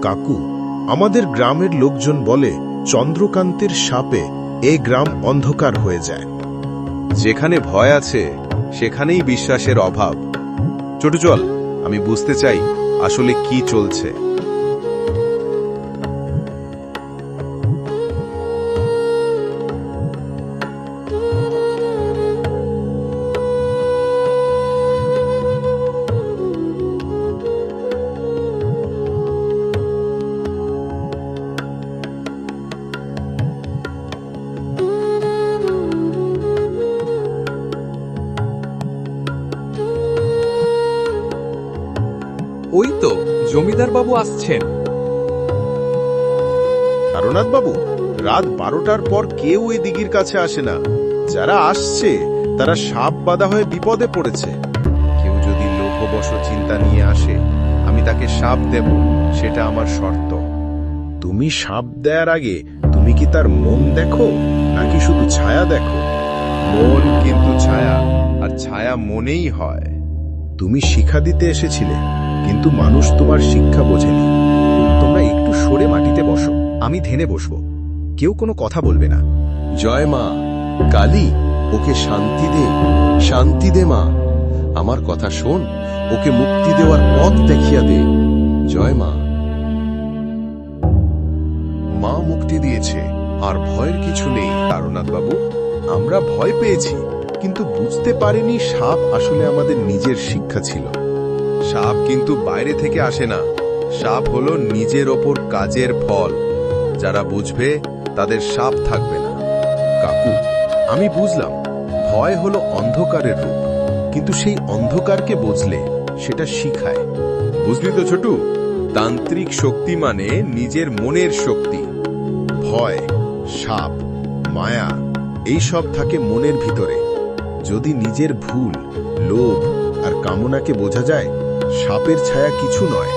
কাকু, আমাদের গ্রামের লোকজন বলে চন্দ্রকান্তের শাপে এ গ্রাম অন্ধকার হয়ে যায়। যেখানে ভয় আছে সেখানেই বিশ্বাসের অভাব। ছোট চল, আমি বুঝতে চাই আসলে কি চলছে। ওই তো জমিদার বাবু আসছেন। তারনাথ বাবু, রাত 12টার পর কেউ এই দিঘির কাছে আসে না। যারা আসছে তারা সাপ বাঁধা হয়ে বিপদে পড়েছে। কেউ যদি লোভবশ চিন্তা নিয়ে আসে, আমি তাকে শাপ দেব, সেটা আমার শর্ত। তুমি সাপ দেয়ার আগে তুমি কি তার মন দেখো নাকি শুধু ছায়া দেখো? মন কিন্তু ছায়া, আর ছায়া মনেই হয়। তুমি শিক্ষা দিতে এসেছিলে, কিন্তু মানুষ তোমার শিক্ষা বোঝেনি। তোমরা একটু সরে মাটিতে বসো, আমি ধ্যানে বসবো। কেউ কোনো কথা বলবে না। জয় মা কালী, ওকে শান্তি দে, শান্তি দে মা। আমার কথা শোন, ওকে মুক্তি দেওয়ার পথ দেখিয়া দে। জয় মা। মা মুক্তি দিয়েছে, আর ভয়ের কিছু নেই। তারনাথ বাবু, আমরা ভয় পেয়েছি, কিন্তু বুঝতে পারিনি সাপ আসলে আমাদের নিজের শিক্ষা ছিল। সাপ কিন্তু বাইরে থেকে আসে না, সাপ হলো নিজের ওপর কাজের ফল। যারা বুঝবে তাদের সাপ থাকবে না। কাকু, আমি বুঝলাম ভয় হলো অন্ধকারের রূপ, কিন্তু সেই অন্ধকারকে বুঝলে সেটা শিখায়। বুঝলি তো ছোটু, তান্ত্রিক শক্তি মানে নিজের মনের শক্তি। ভয়, সাপ, মায়া এই সব থাকে মনের ভিতরে। যদি নিজের ভুল, লোভ আর কামনাকে বোঝা যায়, সাপের ছায়া কিছু নয়।